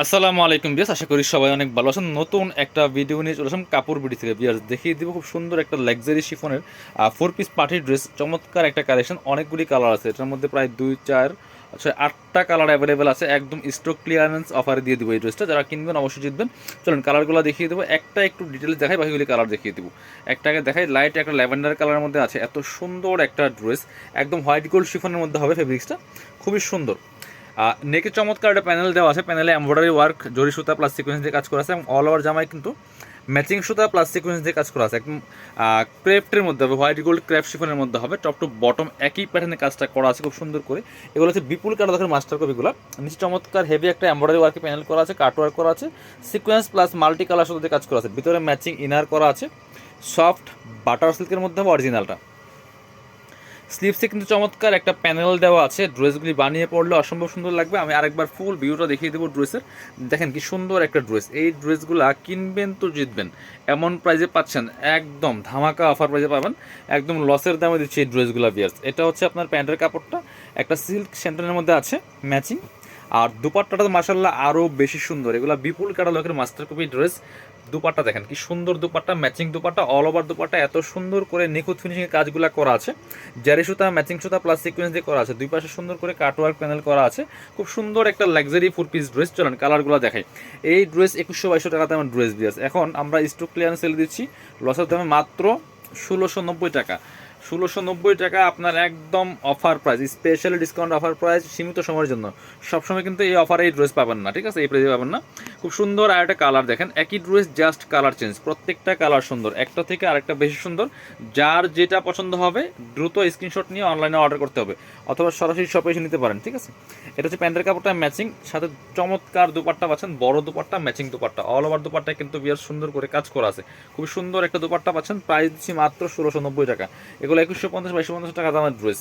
আসসালামু আলাইকুম বিয়াস, আশা করি সবাই অনেক ভালো আছেন। নতুন একটা ভিডিও নিয়ে চলে আসলাম কাপড় বিডি থেকে। বিয়াস দেখিয়ে দিব খুব সুন্দর একটা লাক্সারি শিফনের 4 পিস পার্টি ড্রেস, চমৎকার একটা কালেকশন। অনেকগুলি কালার আছে এটার মধ্যে, প্রায় 8টা কালার অ্যাভেলেবেল আছে। একদম স্টক ক্লিয়ারেন্স অফারে দিয়ে দিব এই ড্রেসটা। যারা কিনবেন অবশ্যই জিতবেন। চলুন কালারগুলো দেখিয়ে দেবো, একটা একটু ডিটেলস দেখাই, বাকিগুলি কালার দেখিয়ে দেবো। একটাকে দেখাই, লাইট একটা ল্যাভেন্ডার কালারের মধ্যে আছে। এত সুন্দর একটা ড্রেস, একদম হোয়াইট গোল্ড শিফনের মধ্যে হবে ফেব্রিক্সটা, খুবই সুন্দর। নেকে চমৎকার একটা প্যানেল দেওয়া আছে। প্যানেলে এমব্রয়ডারি ওয়ার্ক, জরি সুতা প্লাস সিকোয়েন্স দিয়ে কাজ করা আছে এবং অল ওভার জামায় কিন্তু ম্যাচিং সুতা প্লাস সিকোয়েন্স দিয়ে কাজ করা আছে। একদম ক্রেফটের মধ্যে হবে, হোয়াইট গোল্ড ক্রেফট শিফনের মধ্যে হবে। টপ টু বটম একই প্যাটার্নে কাজটা করা আছে খুব সুন্দর করে। এগুলো হচ্ছে বিপুল কাটা দেখেন মাস্টার কপিগুলো। নিচে চমৎকার হেভি একটা এমব্রয়ডারি ওয়ার্কে প্যানেল করা আছে, কাট ওয়ার্ক করা আছে, সিকোয়েন্স প্লাস মাল্টি কালার সাথে কাজ করা আছে। ভিতরে ম্যাচিং ইনার করা আছে, সফট বাটার সিল্কের মধ্যে হবে অরিজিনালটা। স্লিভসে কিন্তু চমৎকার একটা প্যানেল দেওয়া আছে। ড্রেসগুলি বানিয়ে পড়লে অসম্ভব সুন্দর লাগবে। আমি আরেকবার ফুল ভিউটা দেখিয়ে দেবো ড্রেসের। দেখেন কি সুন্দর একটা ড্রেস। এই ড্রেসগুলা কিনবেন তো জিতবেন, এমন প্রাইজে পাচ্ছেন। একদম ধামাকা অফার প্রাইজে পাবেন, একদম লসের দামে দিচ্ছে এই ড্রেসগুলো বিয়ার্স। এটা হচ্ছে আপনার প্যান্টের কাপড়টা, একটা সিল্ক সেন্টারের মধ্যে আছে ম্যাচিং। আর দুপাট্টাটা তো মাসাল্লাহ আরও বেশি সুন্দর। এগুলো বিপুল কাটা লোকের মাস্টার কপি ড্রেস। দুপাট্টা দেখেন কি সুন্দর, dupatta matching dupatta, all over dupatta এত সুন্দর করে নিখুঁত ফিনিশিংয়ের কাজগুলো করা আছে। জারি সুতা, ম্যাচিং সুতা প্লাস সিকোয়েন্স দিয়ে করা আছে। দুই পাশে সুন্দর করে কাটওয়ার্ক প্যানেল করা আছে। খুব সুন্দর একটা লাক্সারি 4 পিস ড্রেস। চলেন কালারগুলো দেখাই। এই ড্রেস 2100-2200 টাকাতে আমার ড্রেস দিয়েছে। এখন আমরা স্টক ক্লিয়ারেন্স সেল দিচ্ছি লসের দামে মাত্র 1690 টাকা। 1690 টাকা আপনার একদম offer price, specially discount offer price, সীমিত সময়ের জন্য। সবসময় কিন্তু এই অফারে এই ড্রেস পাবেন না, ঠিক আছে? এই প্রাইসে পাবেন না। খুব সুন্দর আর একটা কালার দেখেন, একই ড্রেস জাস্ট কালার চেঞ্জ। প্রত্যেকটা কালার সুন্দর, একটা থেকে আরেকটা বেশি সুন্দর। যার যেটা পছন্দ হবে দ্রুত স্ক্রিনশট নিয়ে অনলাইনে অর্ডার করতে হবে, অথবা সরাসরি শপে এসে নিতে পারেন, ঠিক আছে? এটা হচ্ছে প্যান্টের কাপড়টা ম্যাচিং, সাথে চমৎকার দুপাট্টা পাচ্ছেন, বড় dupatta, matching dupatta, all over দুপাট্টায় কিন্তু বিয়ার সুন্দর করে কাজ করা আছে। খুবই সুন্দর একটা দুপাট্টা পাচ্ছেন। প্রাইস দিচ্ছি মাত্র 1690 টাকা। এগুলো 2150-2250 টাকা দামের ড্রেস।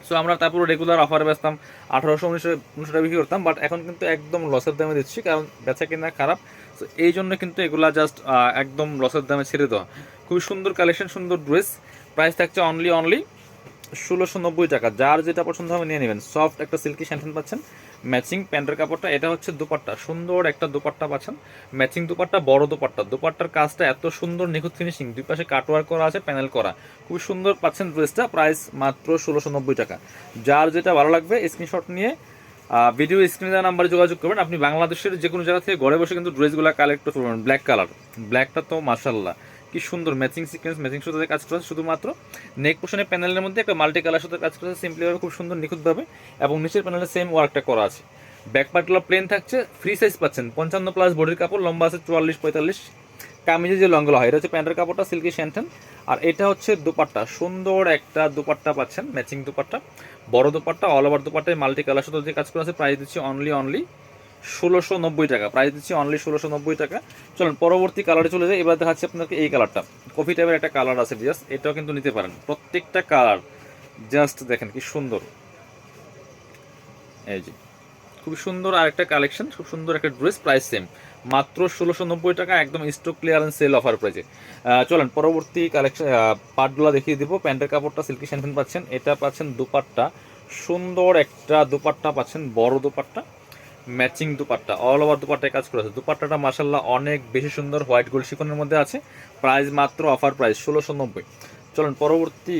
সো আমরা তারপরে রেগুলার অফারে বেচতাম 1800-1900 টাকা বিক্রি করতাম, বাট এখন কিন্তু একদম লসের দামে দিচ্ছি, কারণ বেচা কিনা খারাপ। সো এই জন্য কিন্তু এগুলা জাস্ট একদম লসের দামে ছেড়ে দেওয়া। খুবই সুন্দর কালেকশন, সুন্দর ড্রেস। প্রাইস থাকছে অনলি 1690 টাকা। যার যেটা পছন্দ হবে নিয়ে নেবেন। সফট একটা সিল্কি স্যান্টেন পাচ্ছেন, ম্যাচিং প্যান্টের কাপড়টা। এটা হচ্ছে দুপাট্টা, সুন্দর একটা দুপাট্টা পাচ্ছেন, ম্যাচিং দুপাট্টা, বড় দুপাট্টা। দুপাট্টার কাজটা এত সুন্দর, নিখুঁত ফিনিশিং, দুই পাশে কাটওয়ার্ক করা আছে, প্যানেল করা। খুবই সুন্দর পাচ্ছেন ড্রেসটা। প্রাইস মাত্র 1690 টাকা। যার যেটা ভালো লাগবে স্ক্রিনশট নিয়ে ভিডিও স্ক্রিনে দেওয়া নাম্বারে যোগাযোগ করবেন। আপনি বাংলাদেশের যে কোনো জায়গা থেকে ঘরে বসে কিন্তু ড্রেসগুলো কালেক্ট করতে পারবেন। ব্ল্যাক কালার, ব্ল্যাকটা তো মাশাল্লাহ কি সুন্দর, ম্যাচিং সিকোয়েন্স, ম্যাচিং সুতাতে কাজ করেছে। শুধুমাত্র নেক পোর্শনের প্যানেলের মধ্যে একটা মাল্টি কালার সাথে কাজ করেছে সিম্পলিভাবে, খুব সুন্দর নিখুঁতভাবে। এবং নিচের প্যানেলে সেম ওয়ার্কটা করা আছে। ব্যাক পার্টগুলো প্লেন থাকছে, ফ্রি সাইজ পাচ্ছেন। 55+ বডির কাপড়, লম্বা আছে 44-45। কামিজের যে লংগুলো হয়, এটা হচ্ছে প্যান্টের কাপড়টা, সিল্কি স্যান্টেন। আর এটা হচ্ছে দুপাট্টা, সুন্দর একটা দুপাট্টা পাচ্ছেন, ম্যাচিং দুপাট্টা, বড় দুপাট্টা, অল ওভার দুপাট্টায় মাল্টি কালার সাথে যে কাজ করা আছে। প্রাইস দিচ্ছি অনলি 1690 টাকা। প্রাইস দিচ্ছি অনলি 1690 টাকা। চলুন পরবর্তী কালারে চলে যাই। এবার দেখাচ্ছি আপনাকে এই কালারটা, কফি টাইপের একটা কালার আছে জাস্ট। এটাও কিন্তু নিতে পারেন। প্রত্যেকটা কালার জাস্ট দেখেন কি সুন্দর। এই যে খুবই সুন্দর আরেকটা কালেকশন, খুব সুন্দর একটা ড্রেস। প্রাইস সেম, মাত্র 1690 টাকা, একদম স্টক ক্লিয়ারেন্স সেল অফার প্রাইসে। চলেন পরবর্তী কালেকশন পার্টগুলো দেখিয়ে দিব। প্যান্টের কাপড়টা সিল্কি স্যান্টেন পাচ্ছেন, এটা পাচ্ছেন দুপাট্টা, সুন্দর একটা দুপাট্টা পাচ্ছেন, বড় dupatta, matching dupatta, all over দুপাট্টায় কাজ করেছে। দুপাট্টাটা মাসাল্লাহ অনেক বেশি সুন্দর, হোয়াইট গোল্ড শিফনের মধ্যে আছে। প্রাইস মাত্র অফার প্রাইস 1690। চলুন পরবর্তী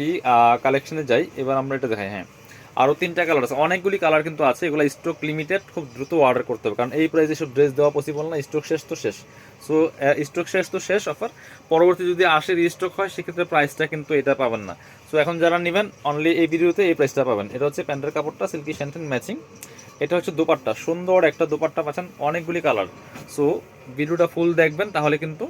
কালেকশনে যাই। এবার আমরা এটা দেখাই। হ্যাঁ, আরও 3টা কালার আছে, অনেকগুলি কালার কিন্তু আছে। এগুলো স্টক লিমিটেড, খুব দ্রুত অর্ডার করতে হবে, কারণ এই প্রাইসে সব ড্রেস দেওয়া পসিবল না। স্টক শেষ তো শেষ। সো স্টক শেষ তো শেষ অফার। পরবর্তী যদি আসে রিস্টক হয়, সেক্ষেত্রে প্রাইসটা কিন্তু এটা পাবেন না। সো এখন যারা নেবেন অনলি এই ভিডিওতে এই প্রাইসটা পাবেন। এটা হচ্ছে প্যান্টের কাপড়টা, সিল্কি স্যান্টেন ম্যাচিং। এটা হচ্ছে দুপাট্টা, সুন্দর একটা দুপাট্টা পাচ্ছেন, অনেকগুলি কালার। সো ভিডিওটা ফুল দেখবেন, তাহলে কিন্তু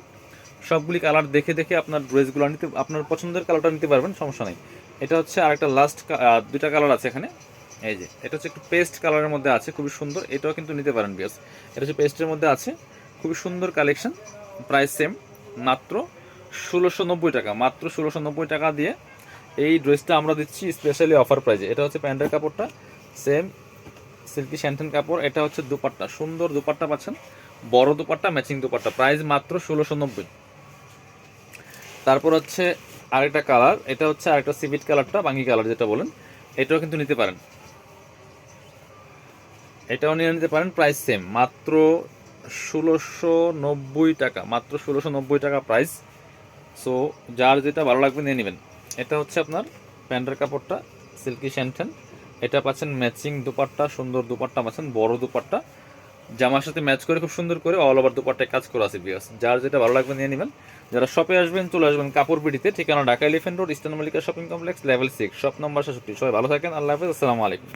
সবগুলি কালার দেখে দেখে আপনার ড্রেসগুলো নিতে, আপনার পছন্দের কালারটা নিতে পারবেন, সমস্যা নেই। এটা হচ্ছে আরেকটা লাস্ট, দুইটা কালার আছে এখানে। এই যে এটা হচ্ছে একটু পেস্ট কালারের মধ্যে আছে, খুবই সুন্দর। এটাও কিন্তু নিতে পারেন বিয়াস। এটা হচ্ছে পেস্টের মধ্যে আছে, খুবই সুন্দর কালেকশন। প্রাইস সেম, মাত্র 1690 টাকা। মাত্র 1690 টাকা দিয়ে এই ড্রেসটা আমরা দিচ্ছি স্পেশালি অফার প্রাইজে। এটা হচ্ছে প্যান্টের কাপড়টা, সেম সিল্কি স্যান্টেন কাপড়। এটা হচ্ছে দুপাট্টা, সুন্দর দুপাট্টা পাচ্ছেন, বড় দুপাট্টা, ম্যাচিং দুপাট্টা। প্রাইস মাত্র 1690। তারপর হচ্ছে আরেকটা কালার, এটা হচ্ছে আরেকটা সিভিট কালারটা, বাঙ্গি কালার যেটা বলেন, এটাও কিন্তু নিতে পারেন। এটাও নিয়ে নিতে পারেন, প্রাইস সেম, মাত্র 1690 টাকা, মাত্র 1690 টাকা প্রাইস। সো যার যেটা ভালো লাগবে নিয়ে নেবেন। এটা হচ্ছে আপনার প্যান্টের কাপড়টা সিল্কি শ্যানটেন, এটা পাচ্ছেন ম্যাচিং দুপাট্টা, সুন্দর দুপাট্টা পাচ্ছেন, বড় দুপাট্টা, জামার সাথে ম্যাচ করে খুব সুন্দর করে অল ওভার দুপাট্টায় কাজ করা আছে বিয়াস। যার যেটা ভালো লাগবে নিয়ে নেবেন। যারা শপে আসবেন চলে আসবেন কাপড় বিডিতে, ঠিকানা Dhaka elephant road, eastern Mallika shopping complex, level 6, shop number 66। সবাই ভালো থাকেন, আল্লাহ হাফেজ, আসসালামু আলাইকুম।